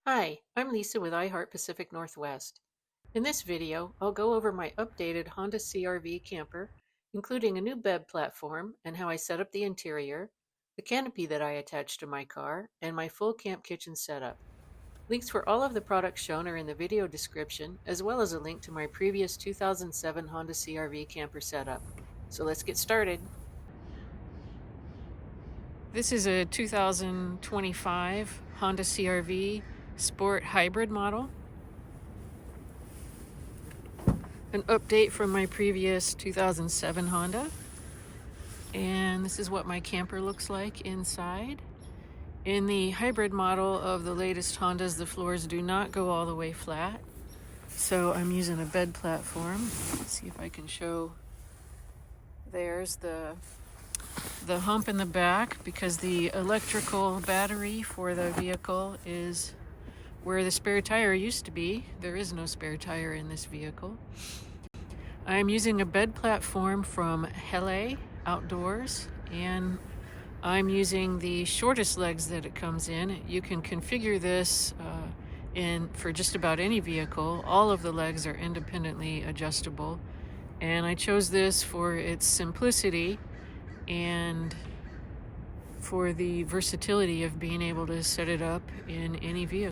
Hi, I'm Lisa with iHeart Pacific Northwest. In this video, I'll go over my updated Honda CRV camper, including a new bed platform and how I set up the interior, the canopy that I attached to my car, and my full camp kitchen setup. Links for all of the products shown are in the video description, as well as a link to my previous 2007 Honda CRV camper setup. So let's get started. This is a 2025 Honda CRV Sport Hybrid model. An update from my previous 2007 Honda. And this is what my camper looks like inside. In the hybrid model of the latest Hondas, the floors do not go all the way flat. So I'm using a bed platform. Let's see if I can show. There's the hump in the back, because the electrical battery for the vehicle is where the spare tire used to be. There is no spare tire in this vehicle. I'm using a bed platform from Hele Outdoors, and I'm using the shortest legs that it comes in. You can configure this for just about any vehicle. All of the legs are independently adjustable, and I chose this for its simplicity and for the versatility of being able to set it up in any vehicle.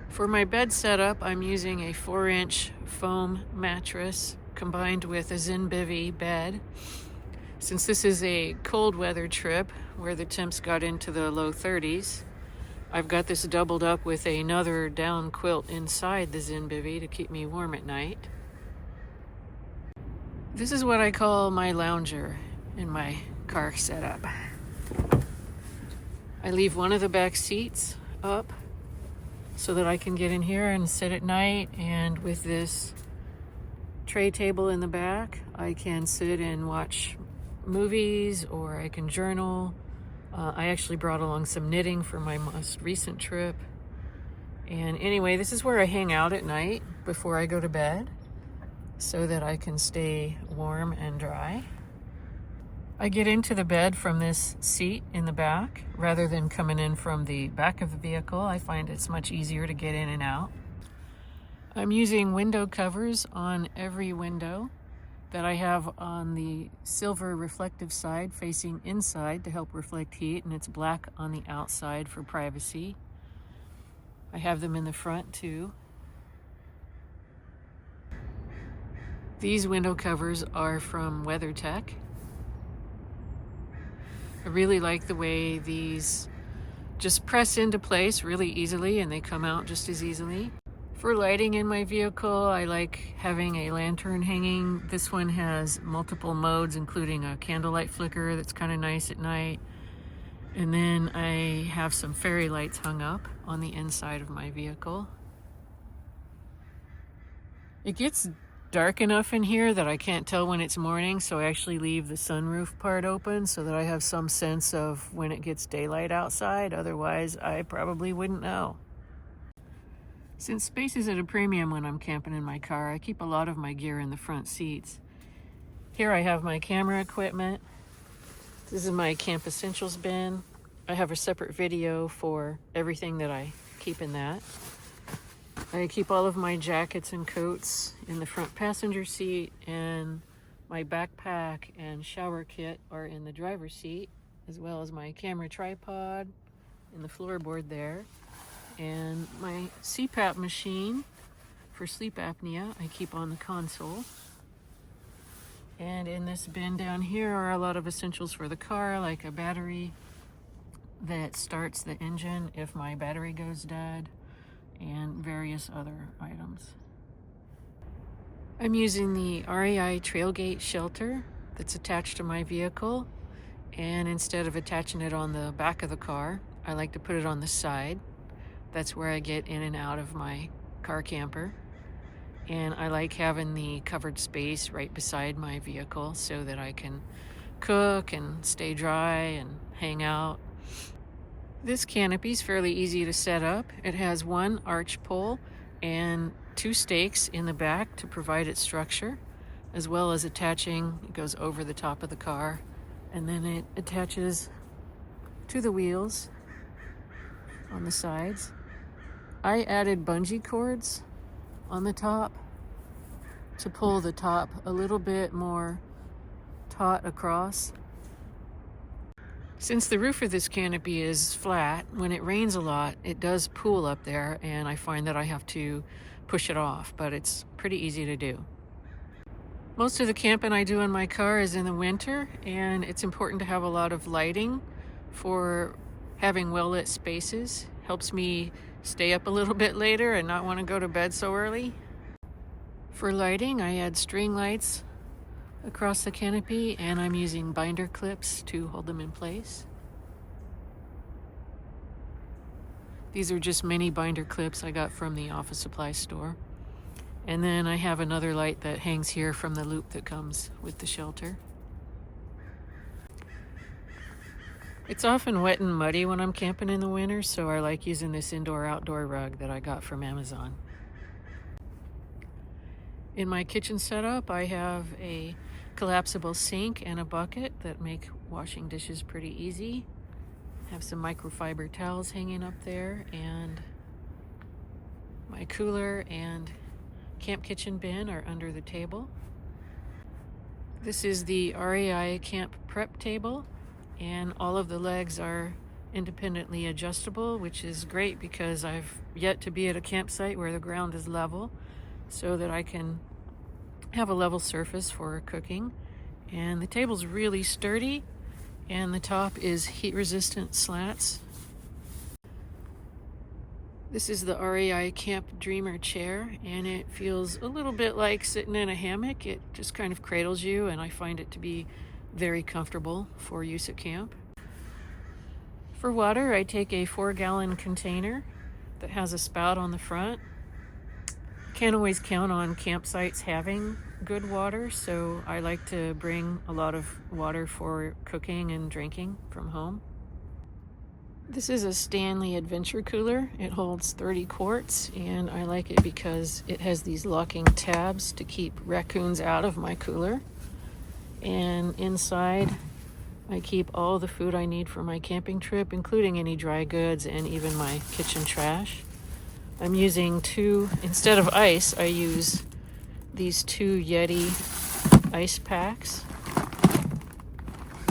For my bed setup, I'm using a 4-inch foam mattress combined with a Zenbivy bed. Since this is a cold weather trip where the temps got into the low 30s, I've got this doubled up with another down quilt inside the Zenbivy to keep me warm at night. This is what I call my lounger in my car setup. I leave one of the back seats up so that I can get in here and sit at night, and with this tray table in the back, I can sit and watch movies, or I can journal. I actually brought along some knitting for my most recent trip. And anyway, this is where I hang out at night before I go to bed so that I can stay warm and dry. I get into the bed from this seat in the back rather than coming in from the back of the vehicle. I find it's much easier to get in and out. I'm using window covers on every window that I have on the silver reflective side facing inside to help reflect heat, and it's black on the outside for privacy. I have them in the front too. These window covers are from WeatherTech. I really like the way these just press into place really easily, and they come out just as easily. For lighting in my vehicle, I like having a lantern hanging. This one has multiple modes, including a candlelight flicker that's kind of nice at night. And then I have some fairy lights hung up on the inside of my vehicle. It gets dark enough in here that I can't tell when it's morning, so I actually leave the sunroof part open so that I have some sense of when it gets daylight outside. Otherwise, I probably wouldn't know. Since space is at a premium when I'm camping in my car, I keep a lot of my gear in the front seats. Here I have my camera equipment. This is my Camp Essentials bin. I have a separate video for everything that I keep in that. I keep all of my jackets and coats in the front passenger seat, and my backpack and shower kit are in the driver's seat, as well as my camera tripod in the floorboard there. And my CPAP machine for sleep apnea I keep on the console. And in this bin down here are a lot of essentials for the car, like a battery that starts the engine if my battery goes dead, and various other items. I'm using the REI Trailgate shelter that's attached to my vehicle, and instead of attaching it on the back of the car, I like to put it on the side. That's where I get in and out of my car camper. And I like having the covered space right beside my vehicle so that I can cook and stay dry and hang out. This canopy is fairly easy to set up. It has one arch pole and 2 stakes in the back to provide its structure, as well as attaching. It goes over the top of the car, and then it attaches to the wheels on the sides. I added bungee cords on the top to pull the top a little bit more taut across. Since the roof of this canopy is flat, when it rains a lot, it does pool up there, and I find that I have to push it off, but it's pretty easy to do. Most of the camping I do in my car is in the winter, and it's important to have a lot of lighting for having well-lit spaces. Helps me stay up a little bit later and not want to go to bed so early. For lighting, I add string lights across the canopy, and I'm using binder clips to hold them in place. These are just mini binder clips I got from the office supply store. And then I have another light that hangs here from the loop that comes with the shelter. It's often wet and muddy when I'm camping in the winter, so I like using this indoor-outdoor rug that I got from Amazon. In my kitchen setup, I have a collapsible sink and a bucket that make washing dishes pretty easy. Have some microfiber towels hanging up there, and my cooler and camp kitchen bin are under the table. This is the REI camp prep table, and all of the legs are independently adjustable, which is great because I've yet to be at a campsite where the ground is level, so that I can have a level surface for cooking. And the table's really sturdy, and the top is heat-resistant slats. This is the REI Camp Dreamer chair, and it feels a little bit like sitting in a hammock. It just kind of cradles you, and I find it to be very comfortable for use at camp. For water, I take a 4-gallon container that has a spout on the front. Can't always count on campsites having good water, so I like to bring a lot of water for cooking and drinking from home. This is a Stanley Adventure Cooler. It holds 30 quarts, and I like it because it has these locking tabs to keep raccoons out of my cooler. And inside, I keep all the food I need for my camping trip, including any dry goods and even my kitchen trash. I'm using instead of ice, I use these 2 Yeti ice packs,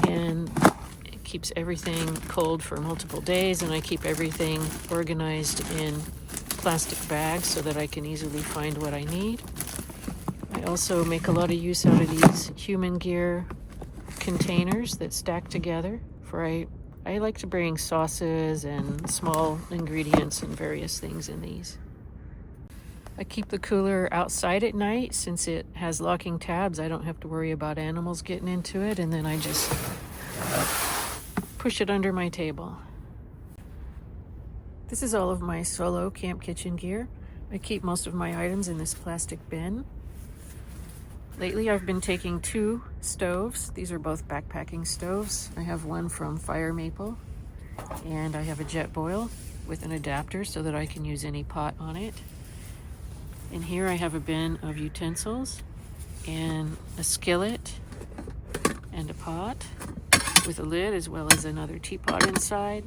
and it keeps everything cold for multiple days, and I keep everything organized in plastic bags so that I can easily find what I need. I also make a lot of use out of these human gear containers that stack together. I like to bring sauces and small ingredients and various things in these. I keep the cooler outside at night. Since it has locking tabs, I don't have to worry about animals getting into it, and then I just push it under my table. This is all of my solo camp kitchen gear. I keep most of my items in this plastic bin. Lately, I've been taking 2 stoves. These are both backpacking stoves. I have one from Fire Maple, and I have a jet boil with an adapter so that I can use any pot on it. In here, I have a bin of utensils and a skillet and a pot with a lid, as well as another teapot inside.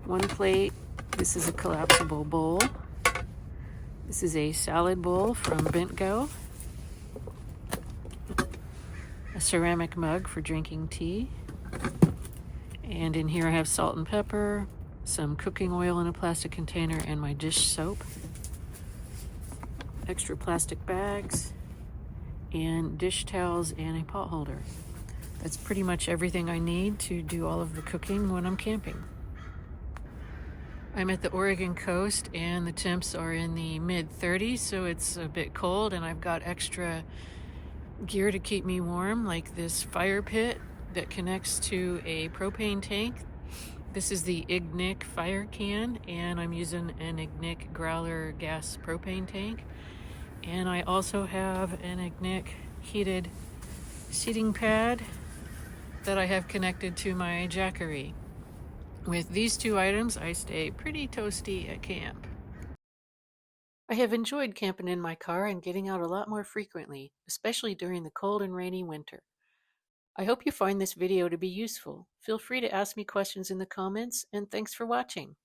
1 plate. This is a collapsible bowl. This is a salad bowl from Bentgo. A ceramic mug for drinking tea. And in here I have salt and pepper, some cooking oil in a plastic container, and my dish soap. Extra plastic bags, and dish towels, and a pot holder. That's pretty much everything I need to do all of the cooking when I'm camping. I'm at the Oregon coast, and the temps are in the mid-30s, so it's a bit cold, and I've got extra gear to keep me warm, like this fire pit that connects to a propane tank. This is the Ignic fire can, and I'm using an Ignic growler gas propane tank. And I also have an Ignic heated seating pad that I have connected to my Jackery. With these 2 items, I stay pretty toasty at camp. I have enjoyed camping in my car and getting out a lot more frequently, especially during the cold and rainy winter. I hope you find this video to be useful. Feel free to ask me questions in the comments, and thanks for watching.